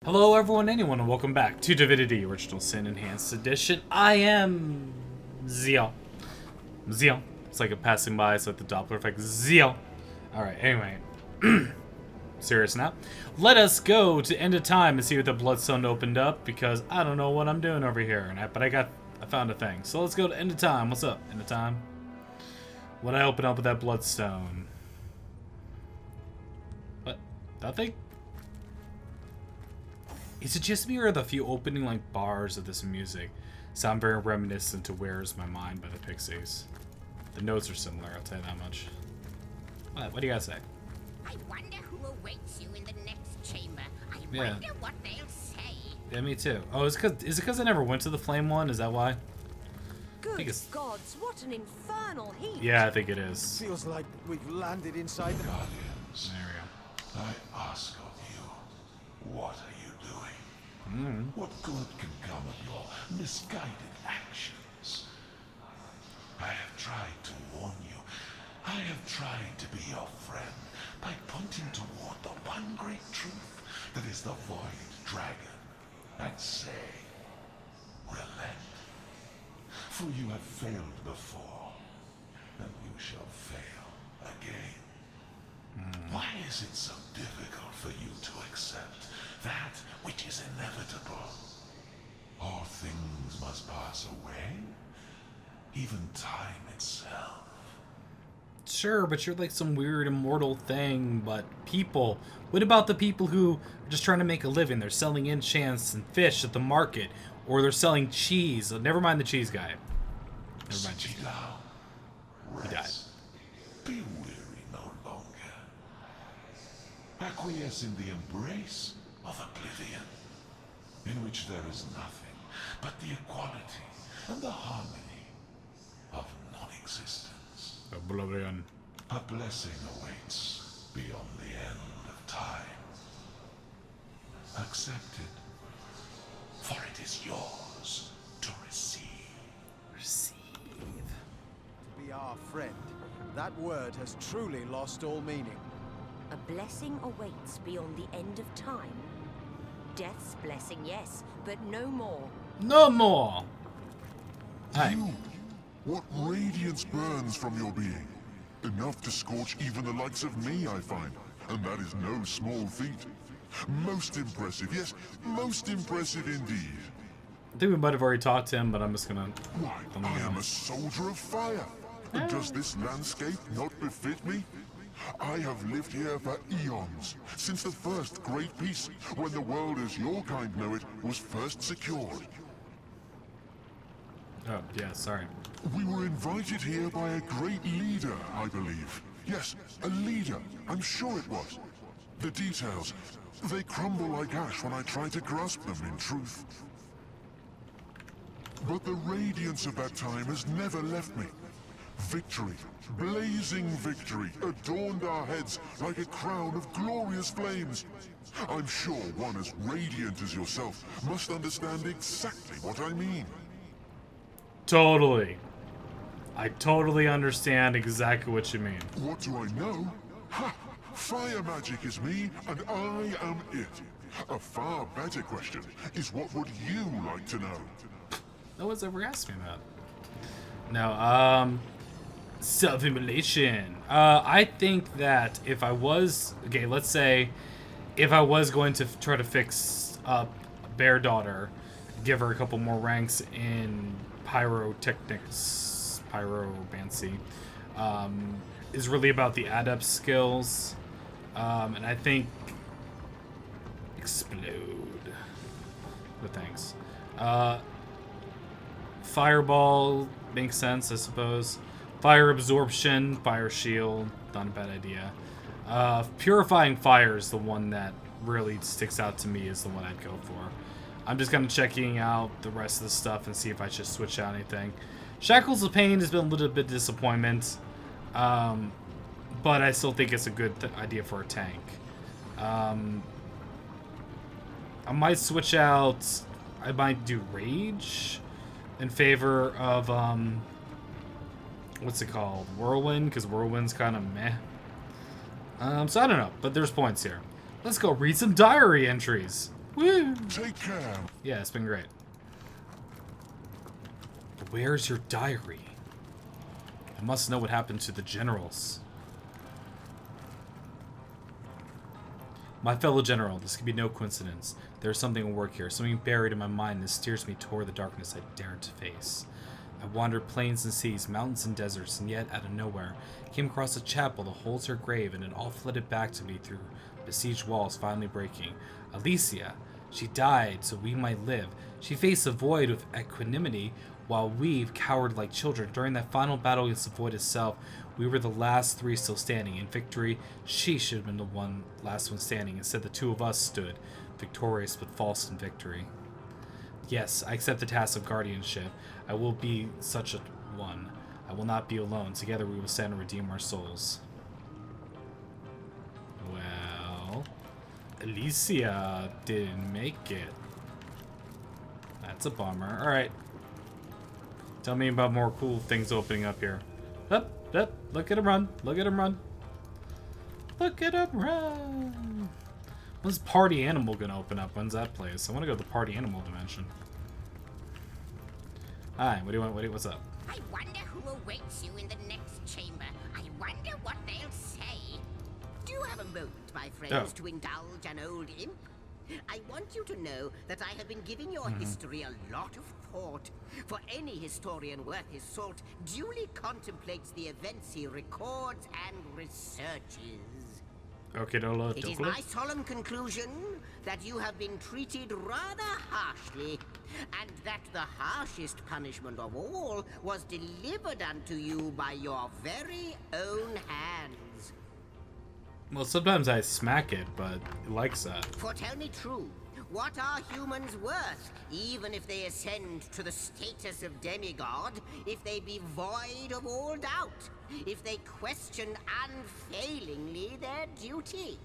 Hello everyone, anyone, and welcome back to Divinity Original Sin Enhanced Edition. I am Ziyal. Ziyal. It's like a passing by, so like the Doppler effect. Ziyal. Alright, anyway. Serious now. Let us go to End of Time and see what the Bloodstone opened up, because I don't know what I'm doing over here. But I found a thing. So let's go to End of Time. What's up, End of Time? What I open up with that Bloodstone? What? Nothing? Is it just me, or the few opening like bars of this music sound very reminiscent to Where's My Mind by the Pixies? The notes are similar, I'll tell you that much. What do you guys say? I wonder who awaits you in the next chamber. I Yeah. wonder what they'll say. Yeah, me too. Oh, is it because I never went to the Flame one? Is that why? Good it's- gods, what an infernal heat! Yeah, I think it is. Feels like we've landed inside the... Guardians, There we I ask of you, what are you doing? go. What good can come of your misguided actions? I have tried to warn you. I have tried to be your friend by pointing toward the one great truth that is the Void Dragon, and say, relent. For you have failed before, and you shall fail again. Why is it so difficult for you to accept that which is inevitable? All things must pass away, even time itself. Sure, but you're like some weird immortal thing, but people. What about the people who are just trying to make a living? They're selling enchants and fish at the market, or they're selling cheese. Never mind the cheese guy. Never mind cheese guy. Ziyal, He died. rest. Be weary no longer. Acquiesce in the embrace of oblivion, in which there is nothing but the equality and the harmony of non-existence. Oblivion. A blessing awaits beyond the end of time. Accept it, for it is yours to receive. Receive. Be our friend. That word has truly lost all meaning. A blessing awaits beyond the end of time. Death's blessing, yes, but no more. No more. Hi. You! What radiance burns from your being? Enough to scorch even the likes of me, I find. And that is no small feat. Most impressive, yes, most impressive indeed. I think we might have already talked to him, but I'm just gonna. Why, I am a soldier of fire. And does this landscape not befit me? I have lived here for eons, since the first great peace, when the world as your kind know it was first secured. Oh, yeah, sorry. We were invited here by a great leader, I believe. Yes, a leader. I'm sure it was. The details, they crumble like ash when I try to grasp them in truth. But the radiance of that time has never left me. Victory, blazing victory, adorned our heads like a crown of glorious flames. I'm sure one as radiant as yourself must understand exactly what I mean. Totally. I totally understand exactly what you mean. What do I know? Ha! Fire magic is me, and I am it. A far better question is, what would you like to know? No one's ever asked me that. No, self-immolation. I think that if I was... Okay, let's say if I was going to try to fix up Bear Daughter, give her a couple more ranks in pyrotechnics, pyromancy, is really about the adept skills. And I think... Explode. But thanks. Fireball makes sense, I suppose. Fire absorption, fire shield, not a bad idea. Purifying fire is the one that really sticks out to me, is the one I'd go for. I'm just kind of checking out the rest of the stuff and see if I should switch out anything. Shackles of Pain has been a little bit disappointment, but I still think it's a good idea for a tank. I might switch out. I might do Rage in favor of what's it called? Whirlwind, because Whirlwind's kind of meh. So I don't know, but there's points here. Let's go read some diary entries. Woo! Take care. Yeah, it's been great. Where's your diary? I must know what happened to the generals. My fellow general, this could be no coincidence. There's something at work here, something buried in my mind that steers me toward the darkness I daren't to face. I wandered plains and seas, mountains and deserts, and yet, out of nowhere, came across a chapel that holds her grave, and it all flooded back to me through besieged walls finally breaking. Alicia, she died so we might live. She faced the void with equanimity, while we cowered like children. During that final battle against the void itself, we were the last three still standing. In victory, she should have been the last one standing. Instead, the two of us stood, victorious but false in victory. Yes, I accept the task of guardianship. I will be such a one. I will not be alone. Together we will stand and redeem our souls. Well, Alicia didn't make it. That's a bummer. Alright. Tell me about more cool things opening up here. Up, up, look at him run. Look at him run. Look at him run. When's Party Animal gonna open up? When's that place? I want to go to the Party Animal dimension. Hi, what do you want? What's up? I wonder who awaits you in the next chamber. I wonder what they'll say. Do you have a moment, my friends, to indulge an old imp? I want you to know that I have been giving your history a lot of thought. For any historian worth his salt duly contemplates the events he records and researches. Okay, It is my solemn conclusion that you have been treated rather harshly, and that the harshest punishment of all was delivered unto you by your very own hands. Well, sometimes I smack it, but it likes that. For tell me true, what are humans worth, even if they ascend to the status of demigod, if they be void of all doubt, if they question unfailingly their duty?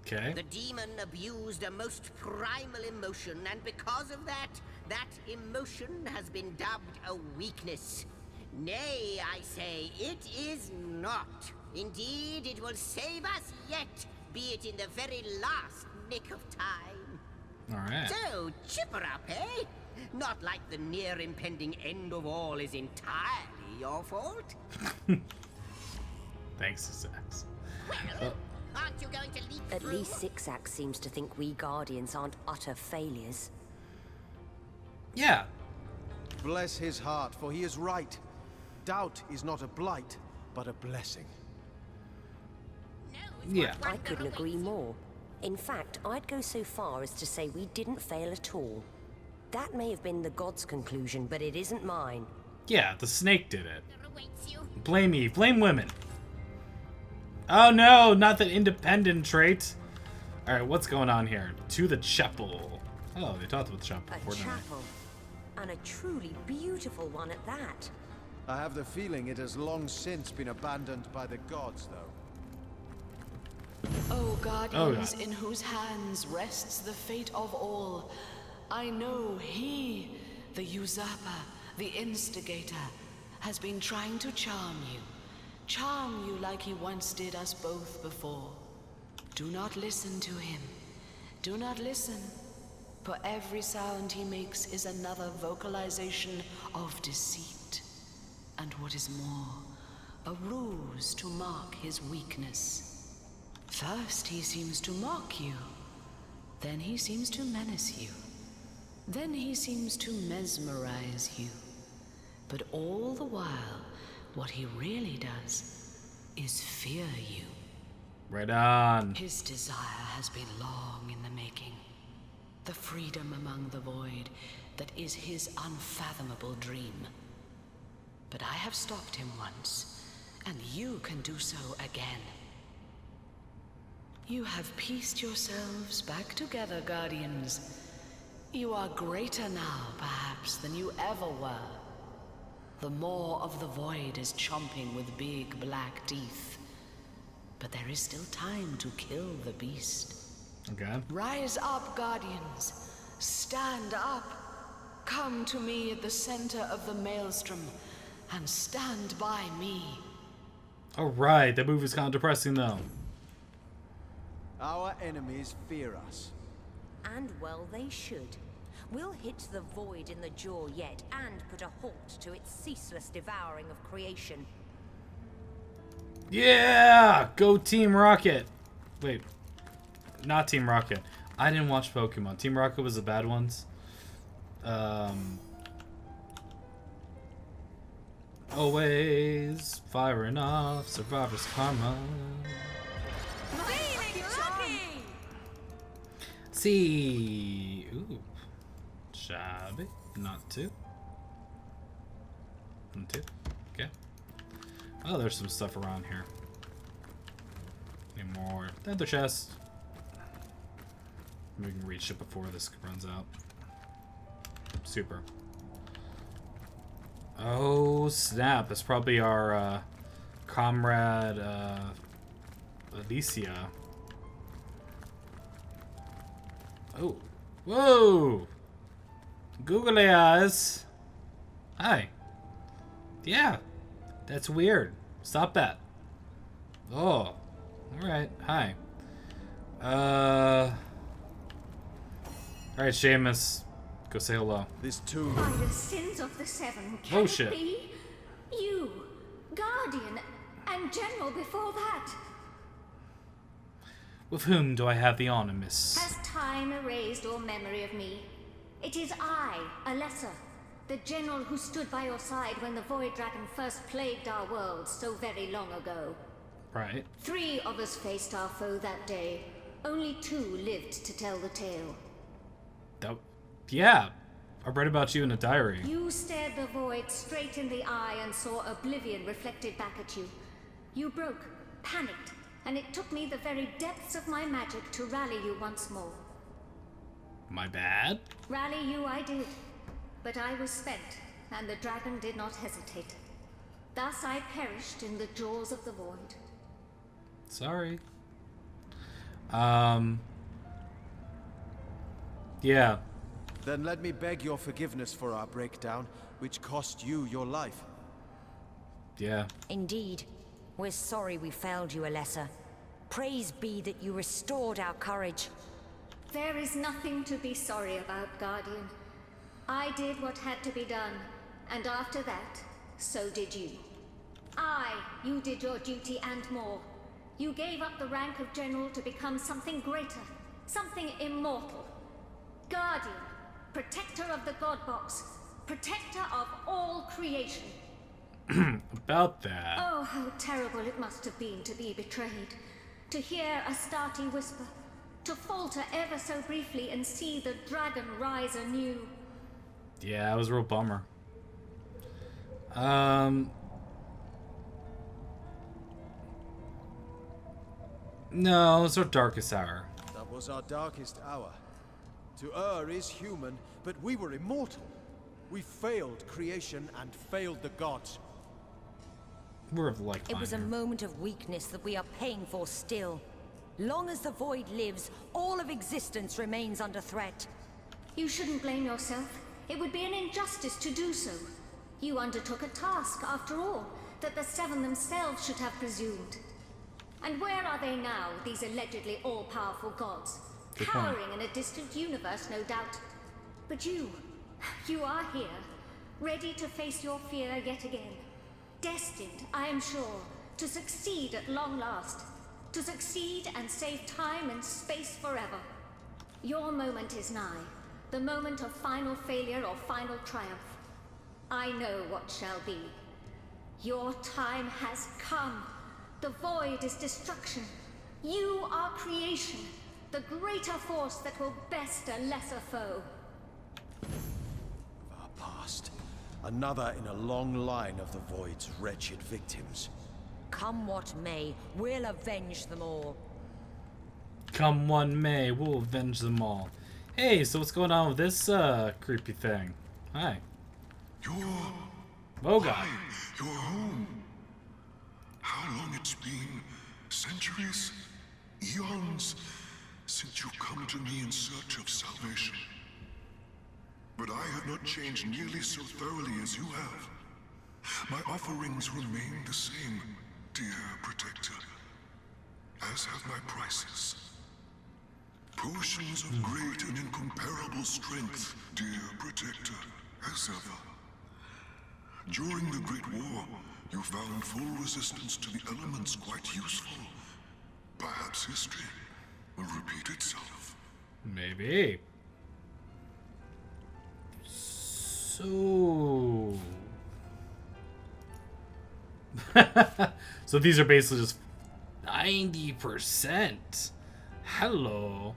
Okay. The demon abused a most primal emotion, and because of that, that emotion has been dubbed a weakness. Nay, I say, it is not. Indeed, it will save us yet, be it in the very last nick of time. Alright. So, chipper up, eh? Not like the near impending end of all is entirely your fault. Thanks, Zax. Well, aren't you going to leap At through? least Sixax seems to think we Guardians aren't utter failures. Yeah. Bless his heart, for he is right. Doubt is not a blight, but a blessing. Yeah. I couldn't agree more. In fact, I'd go so far as to say we didn't fail at all. That may have been the god's conclusion, but it isn't mine. Yeah, the snake did it. Awaits you. Blame me. Blame women. Oh no, not the independent trait. Alright, what's going on here? To the chapel. Oh, they talked about the chapel A before, didn't chapel. And a truly beautiful one at that. I have the feeling it has long since been abandoned by the gods, though. O guardians God. in whose hands rests the fate of all, I know he, the usurper, the instigator, has been trying to charm you like he once did us both before. Do not listen to him. Do not listen, for every sound he makes is another vocalization of deceit. And what is more, a ruse to mark his weakness. First he seems to mock you, then he seems to menace you, then he seems to mesmerize you. But all the while, what he really does is fear you. Right on. His desire has been long in the making. The freedom among the void that is his unfathomable dream. But I have stopped him once, and you can do so again. You have pieced yourselves back together, Guardians. You are greater now, perhaps, than you ever were. The maw of the void is chomping with big black teeth. But there is still time to kill the beast. Okay. Rise up, Guardians. Stand up. Come to me at the center of the maelstrom and stand by me. Alright, that move is kind of depressing though. Our enemies fear us. and well they should. We'll hit the void in the jaw yet, and put a halt to its ceaseless devouring of creation. Yeah! Go Team Rocket! Wait. Not Team Rocket. I didn't watch Pokemon. Team Rocket was the bad ones. Always firing off survivor's karma. See. Ooh. Shabby. Not two. Not two. Okay. Oh, there's some stuff around here. Need more. Another chest. We can reach it before this runs out. Super. Oh, snap. That's probably our comrade Alicia. Oh. Whoa! Googly eyes. Hi. Yeah. That's weird. Stop that. Oh. Alright. Hi. Alright, Seamus. Go say hello. This tomb. By the sins of the seven, can Oh, shit. it be? You, Guardian, and General before that. With whom do I have the honor, miss? Has time erased all memory of me? It is I, Alessa, the General who stood by your side when the Void Dragon first plagued our world so very long ago. Right. 3 of us faced our foe that day. Only 2 lived to tell the tale. That, yeah. I read about you in a diary. You stared the Void straight in the eye and saw oblivion reflected back at you. You broke, panicked, and it took me the very depths of my magic to rally you once more. My bad? Rally you I did, but I was spent, and the dragon did not hesitate. Thus I perished in the jaws of the void. Sorry. Yeah. Then let me beg your forgiveness for our breakdown, which cost you your life. Yeah. Indeed. We're sorry we failed you, Alessa. Praise be that you restored our courage. There is nothing to be sorry about, Guardian. I did what had to be done, and after that, so did you. You did your duty and more. You gave up the rank of General to become something greater, something immortal. Guardian, protector of the God Box, protector of all creation. About that. Oh, how terrible it must have been to be betrayed. To hear Astarte whisper, to falter ever so briefly and see the dragon rise anew. Yeah, it was a real bummer. No, it's our darkest hour. That was our darkest hour. To err is human, but we were immortal. We failed creation and failed the gods. We're of like It was a moment of weakness that we are paying for still. Long as the Void lives, all of existence remains under threat. You shouldn't blame yourself. It would be an injustice to do so. You undertook a task, after all, that the Seven themselves should have presumed. And where are they now, these allegedly all-powerful gods? Good point. Cowering in a distant universe, no doubt. But you are here, ready to face your fear yet again. Destined, I am sure, to succeed at long last. To succeed and save time and space forever. Your moment is nigh. The moment of final failure or final triumph. I know what shall be. Your time has come. The void is destruction. You are creation. The greater force that will best a lesser foe. Our past. Another in a long line of the void's wretched victims. Come what may, we'll avenge them all. Come one may, we'll avenge them all. Hey, so what's going on with this creepy thing? Hi. Oh god. You're home. How long it's been? Centuries? Eons? Since you've come to me in search of salvation. But I have not changed nearly so thoroughly as you have. My offerings remain the same, dear protector. As have my prices. Potions of great and incomparable strength, dear protector, as ever. During the Great War, you found full resistance to the elements quite useful. Perhaps history will repeat itself. Maybe. So... so these are basically just 90%. Hello.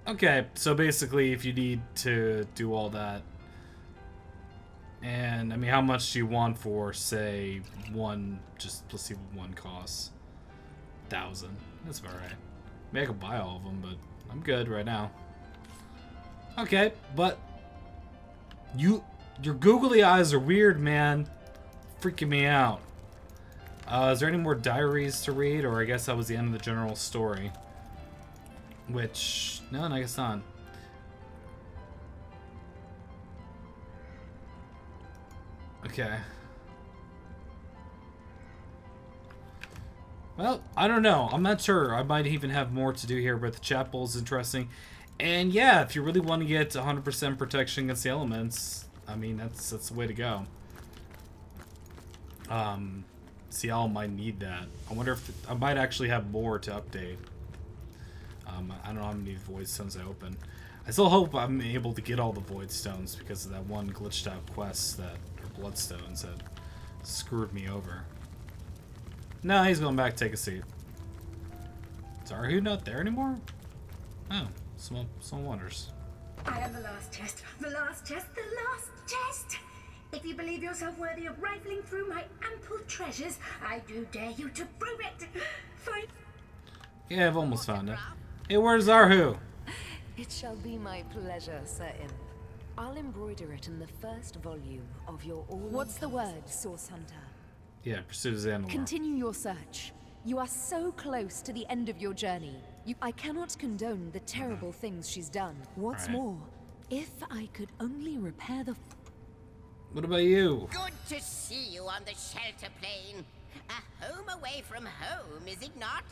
Okay, so basically if you need to do all that, and I mean, how much do you want for, say, one, just let's see what one costs? 1,000. That's about right. Maybe I could buy all of them, but I'm good right now. Okay, but your googly eyes are weird, man. Freaking me out. Is there any more diaries to read, or I guess that was the end of the general story? Which, no, I guess not. Okay. Well, I don't know. I'm not sure. I might even have more to do here, but the chapel is interesting. And yeah, if you really want to get 100% protection against the elements, I mean, that's the way to go. Ziyal might need that. I wonder if I might actually have more to update. I don't know how many void stones I open. I still hope I'm able to get all the void stones because of that one glitched out quest that, or bloodstones that screwed me over. No, he's going back to take a seat. Is Arhu not there anymore? Oh, some wonders. I am the last test, the last test, the last test! If you believe yourself worthy of rifling through my ample treasures, I do dare you to prove it! Fight! Yeah, I've almost found it. Hey, where's Arhu? It shall be my pleasure, Sir Imp. I'll embroider it in the first volume of your all. What's the word, Source Hunter? Yeah, pursue Xandalore. Continue your search. You are so close to the end of your journey. I cannot condone the terrible things she's done. What's more, if I could only repair the... What about you? Good to see you on the shelter plane. A home away from home, is it not?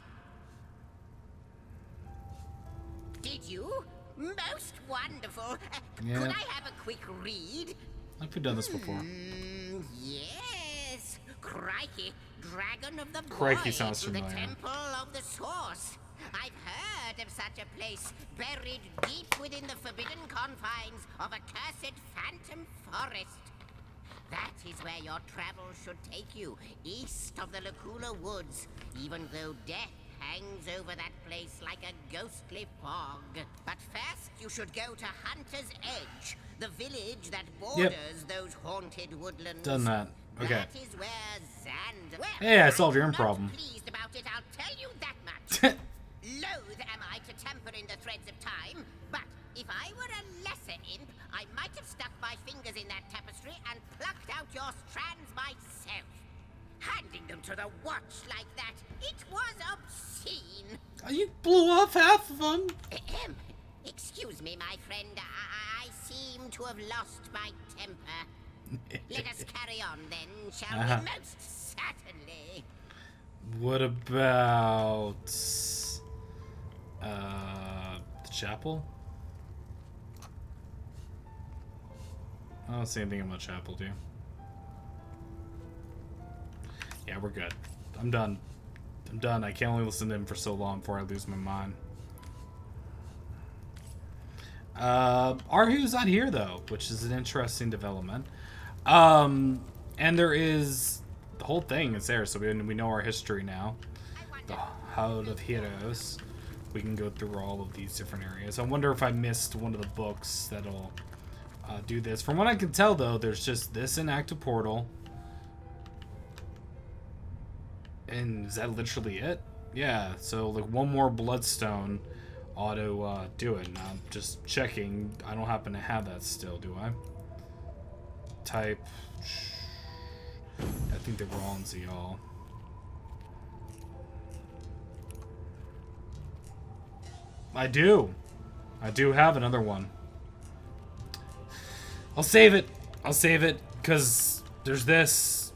Did you? Most wonderful. Yeah. Could I have a quick read? I've done this before. Yes. Crikey, Dragon of the Crikey Void sounds to the familiar. Temple of the Source. I've heard of such a place buried deep within the forbidden confines of a cursed phantom forest. That is where your travel should take you, east of the Lacuna Woods, even though death hangs over that place like a ghostly fog. But first, you should go to Hunter's Edge, the village that borders those haunted woodlands. Done that. Okay. That is where Xand... Well, Hey, I solved your I'm own problem. not pleased about it, I'll tell you that much. Loath am I to tamper in the threads of time, but if I were a lesser imp, I might have stuck my fingers in that tapestry and plucked out your strands myself. Handing them to the watch like that, it was obscene. You blew off half of them. Excuse me, my friend. I seem to have lost my temper. Let us carry on then, shall we? Most certainly. What about the chapel? I don't see anything about chapel, do you? Yeah, we're good. I'm done. I'm done. I can only listen to him for so long before I lose my mind. Arhu's not here though, which is an interesting development. And there is the whole thing is there, so we know our history now. The House of Heroes. We can go through all of these different areas. I wonder if I missed one of the books that'll do this. From what I can tell though, there's just this inactive portal. And is that literally it? Yeah, so like one more bloodstone ought to do it. Now I'm just checking. I don't happen to have that still, do I? Type. I think they were all in Ziyal. I do. I do have another one. I'll save it. I'll save it because there's this.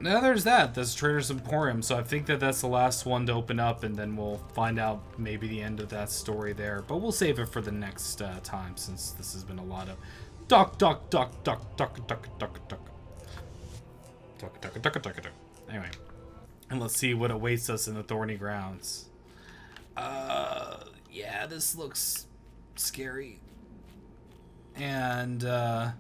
Now there's that. There's Trader's Emporium. So I think that that's the last one to open up, and then we'll find out maybe the end of that story there. But we'll save it for the next time, since this has been a lot of duck, duck, duck, duck, duck, duck, duck, duck. Duck, duck, duck, duck, duck. Anyway. And let's see what awaits us in the Thorny Grounds. Yeah, this looks scary. And, the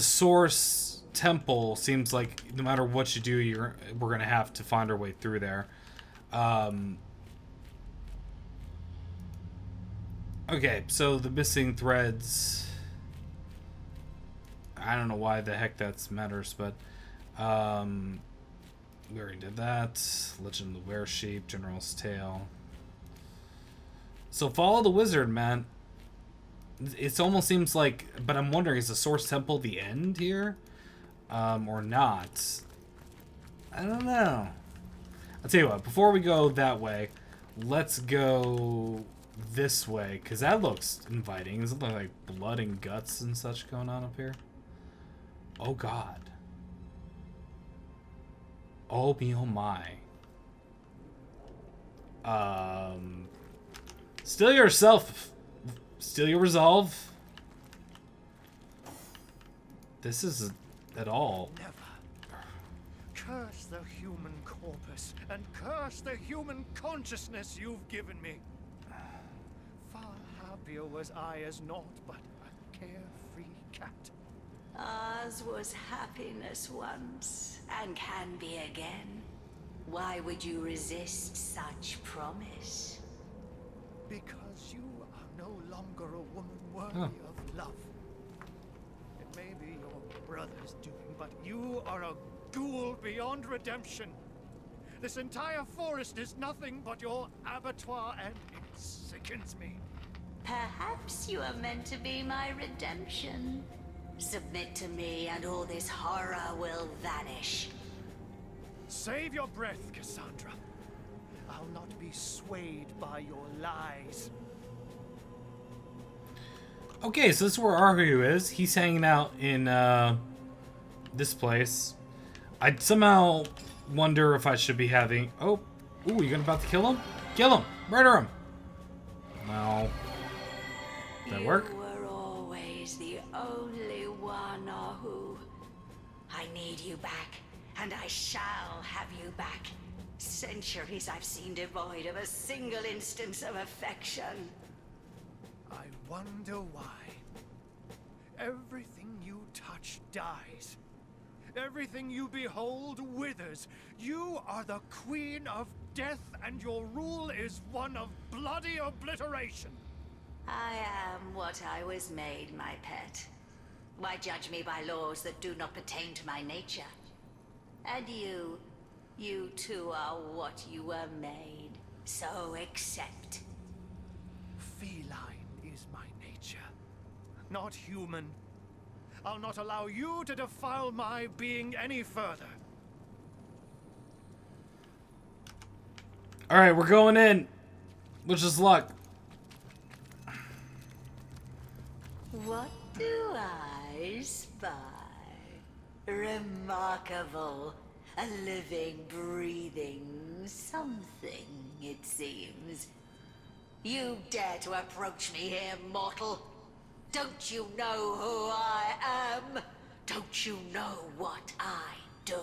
Source Temple seems like no matter what you do, we're gonna have to find our way through there. Okay, so the missing threads. I don't know why the heck that matters, but we already did that. Legend of the Weresheep, General's Tale. So follow the wizard, man. It almost seems like, but I'm wondering, is the Source Temple the end here? Or not? I don't know. I'll tell you what, before we go that way, let's go this way, because that looks inviting. Does it look like blood and guts and such going on up here? Oh, God. Oh, me, oh, my. Still yourself. Still your resolve. This is at all. Never. Curse the human corpus and curse the human consciousness you've given me. Far happier was I as naught but a carefree cat. Ours was happiness once, and can be again. Why would you resist such promise? Because you are no longer a woman worthy of love. It may be your brother's doing, but you are a ghoul beyond redemption. This entire forest is nothing but your abattoir, and it sickens me. Perhaps you are meant to be my redemption. Submit to me and all this horror will vanish. Save your breath, Cassandra. I'll not be swayed by your lies. Okay, so this is where Arhu is. He's hanging out in this place. I somehow wonder if I should be having... Oh, ooh, you about to kill him? Kill him! Murder him! No. Did that work? You were always the only one, Arhu. I need you back, and I shall have you back. Centuries I've seen devoid of a single instance of affection. I wonder why. Everything you touch dies. Everything you behold withers. You are the queen of death, and your rule is one of bloody obliteration. I am what I was made, my pet. Why judge me by laws that do not pertain to my nature? And you too are what you were made. So accept. Feline is my nature, not human. I'll not allow you to defile my being any further. Alright, we're going in. Wish us luck. What do I spy? Remarkable. A living, breathing something, it seems. You dare to approach me here, mortal? Don't you know who I am? Don't you know what I do?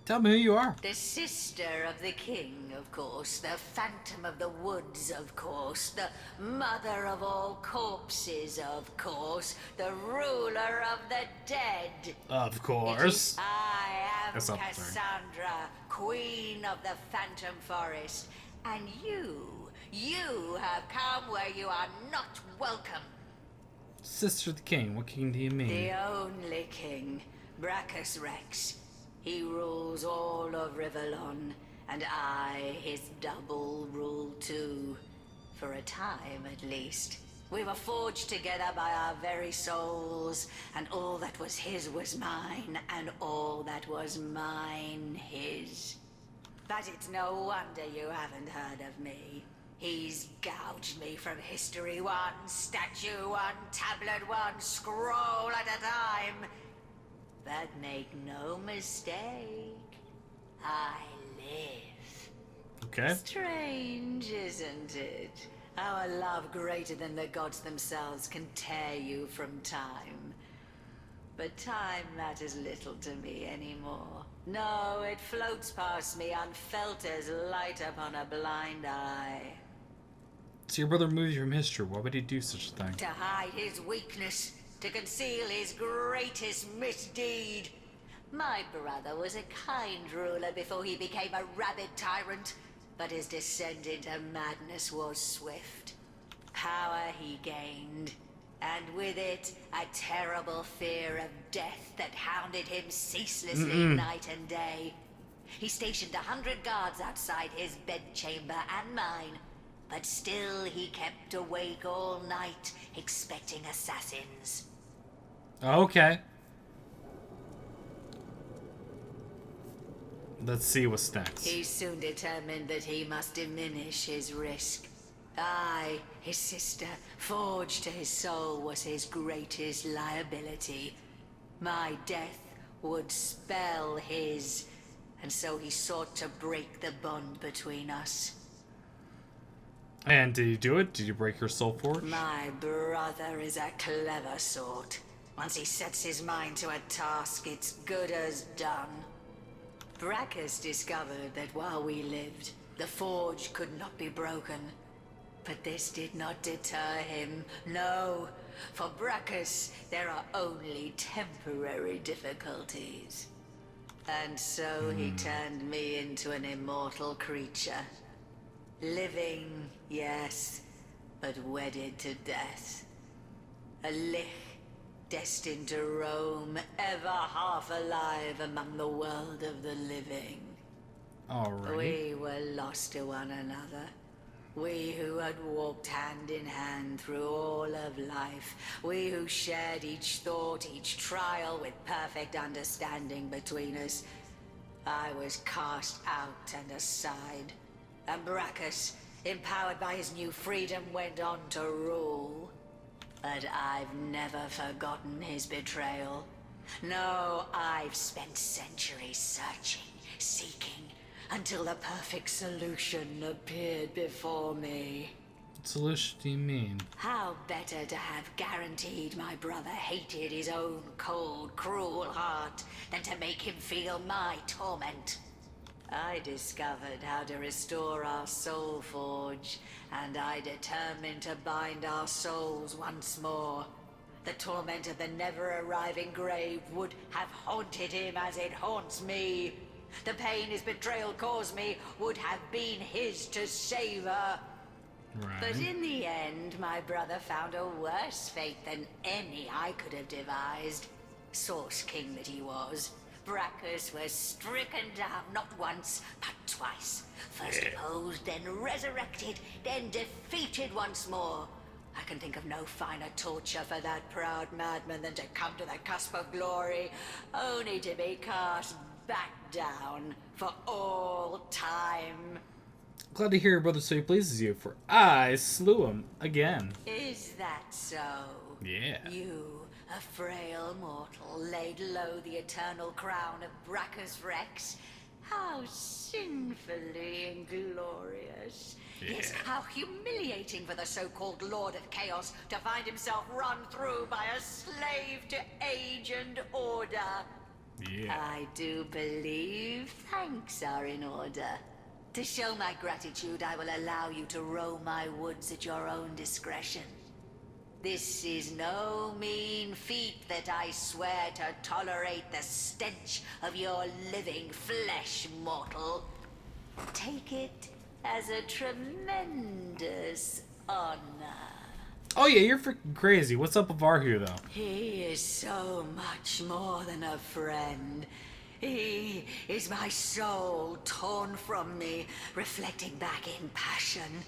Tell me who you are. The sister of the king, of course. The phantom of the woods, of course. The mother of all corpses, of course. The ruler of the dead. Of course. I am Cassandra, queen of the Phantom Forest. And you have come where you are not welcome. Sister of the king, what king do you mean? The only king, Brachus Rex. He rules all of Rivellon, and I, his double, rule too. For a time, at least. We were forged together by our very souls, and all that was his was mine, and all that was mine his. But it's no wonder you haven't heard of me. He's gouged me from history, one statue, one tablet, one scroll at a time. But make no mistake, I live. Okay. Strange, isn't it? How a love greater than the gods themselves can tear you from time. But time matters little to me anymore. No, it floats past me unfelt as light upon a blind eye. So your brother moved you from history. Why would he do such a thing? To hide his weakness, to conceal his greatest misdeed. My brother was a kind ruler before he became a rabid tyrant, but his descent into madness was swift. Power he gained, and with it, a terrible fear of death that hounded him ceaselessly night and day. He stationed 100 guards outside his bedchamber and mine, but still he kept awake all night, expecting assassins. Okay. Let's see what's next. He soon determined that he must diminish his risk. I, his sister, forged to his soul, was his greatest liability. My death would spell his, and so he sought to break the bond between us. And did you do it? Did you break your soul forge? My brother is a clever sort. Once he sets his mind to a task, it's good as done. Brachus discovered that while we lived, the forge could not be broken. But this did not deter him. No, for Brachus, there are only temporary difficulties. And so he turned me into an immortal creature. Living, yes, but wedded to death. A lich, destined to roam, ever half alive among the world of the living. Alright. We were lost to one another. We who had walked hand in hand through all of life. We who shared each thought, each trial with perfect understanding between us. I was cast out and aside. And Brachus, empowered by his new freedom, went on to rule. But I've never forgotten his betrayal. No, I've spent centuries searching, seeking, until the perfect solution appeared before me. What solution do you mean? How better to have guaranteed my brother hated his own cold, cruel heart than to make him feel my torment. I discovered how to restore our soul forge, and I determined to bind our souls once more. The torment of the never-arriving grave would have haunted him as it haunts me. The pain his betrayal caused me would have been his to savor. Right. But in the end, my brother found a worse fate than any I could have devised. Source King that he was. Brachus was stricken down not once, but twice. First deposed, then resurrected, then defeated once more. I can think of no finer torture for that proud madman than to come to the cusp of glory, only to be cast back down for all time. Glad to hear your brother so pleases you, for I slew him again. Is that so? Yeah. You, a frail mortal, laid low the eternal crown of Brachus Rex. How sinfully inglorious. Yeah. Yes, how humiliating for the so-called Lord of Chaos to find himself run through by a slave to age and order. Yeah. I do believe thanks are in order. To show my gratitude, I will allow you to roam my woods at your own discretion. This is no mean feat that I swear to tolerate the stench of your living flesh, mortal. Take it as a tremendous honor. Oh yeah, you're freaking crazy. What's up with Arhu, though? He is so much more than a friend. He is my soul torn from me, reflecting back in passion.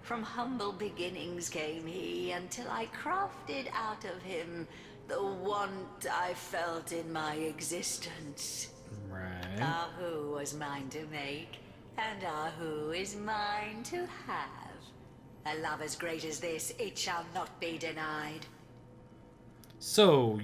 From humble beginnings came he, until I crafted out of him the want I felt in my existence. Right. Arhu was mine to make, and Arhu is mine to have. A love as great as this, it shall not be denied. So,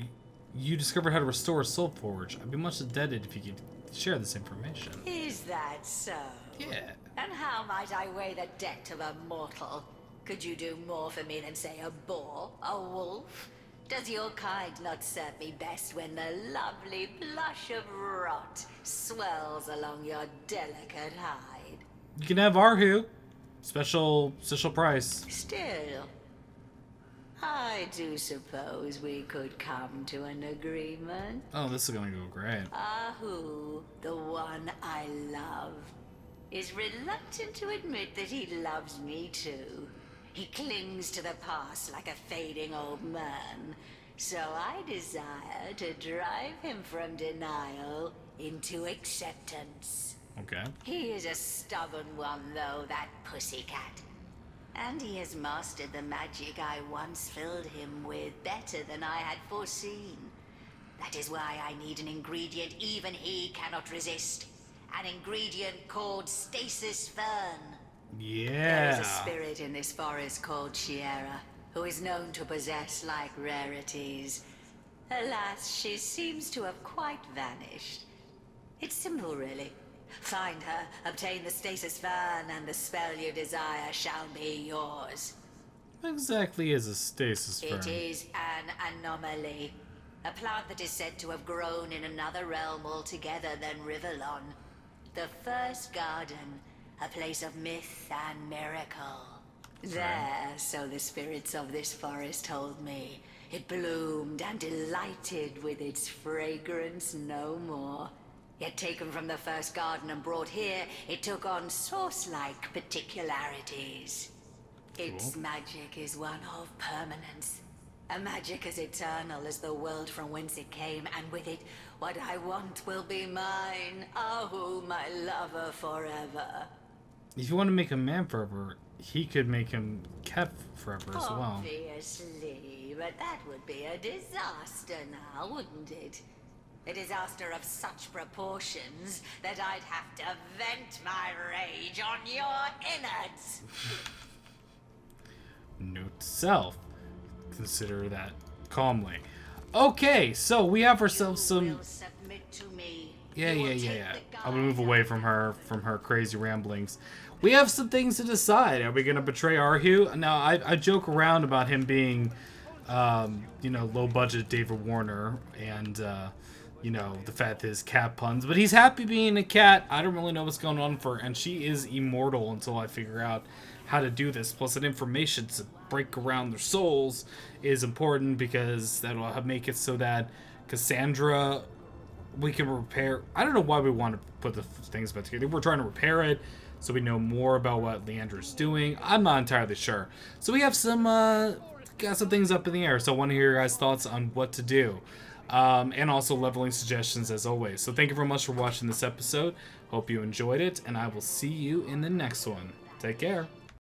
you discovered how to restore a soul forge. I'd be much indebted if you could share this information. Is that so? Yeah. And how might I weigh the debt of a mortal? Could you do more for me than, say, a boar, a wolf? Does your kind not serve me best when the lovely blush of rot swells along your delicate hide? You can have Arhu. Special price. Still, I do suppose we could come to an agreement. Oh, this is gonna go great. Arhu, the one I love, is reluctant to admit that he loves me too. He clings to the past like a fading old man. So I desire to drive him from denial into acceptance. Okay. He is a stubborn one, though, that pussycat. And he has mastered the magic I once filled him with better than I had foreseen. That is why I need an ingredient even he cannot resist. An ingredient called stasis fern. Yeah. There is a spirit in this forest called Shiera, who is known to possess like rarities. Alas, she seems to have quite vanished. It's simple, really. Find her, obtain the stasis fern, and the spell you desire shall be yours. What exactly is a stasis fern? It is an anomaly. A plant that is said to have grown in another realm altogether than Rivellon. The first garden, a place of myth and miracle. There, so the spirits of this forest told me, it bloomed and delighted with its fragrance no more. Yet taken from the first garden and brought here, it took on source-like particularities. Its magic is one of permanence. A magic as eternal as the world from whence it came, and with it, what I want will be mine. Arhu, my lover forever. If you want to make a man forever, he could make him cat forever as well. Obviously, but that would be a disaster now, wouldn't it? A disaster of such proportions that I'd have to vent my rage on your innards. Note to self. Consider that calmly. Okay, so we have ourselves some... Yeah. I'm gonna move away from her crazy ramblings. We have some things to decide. Are we gonna betray Arhu? Now, I joke around about him being, low budget David Warner and, the fact that his cat puns. But he's happy being a cat. I don't really know what's going on for her. And she is immortal until I figure out how to do this. Plus, that information to break around their souls is important because that'll make it so that Cassandra, we can repair. I don't know why we want to put the things back together. We're trying to repair it so we know more about what Leandra's doing. I'm not entirely sure. So we have got some things up in the air. So I want to hear your guys' thoughts on what to do. And also leveling suggestions as always. So thank you very much for watching this episode. Hope you enjoyed it, and I will see you in the next one. Take care.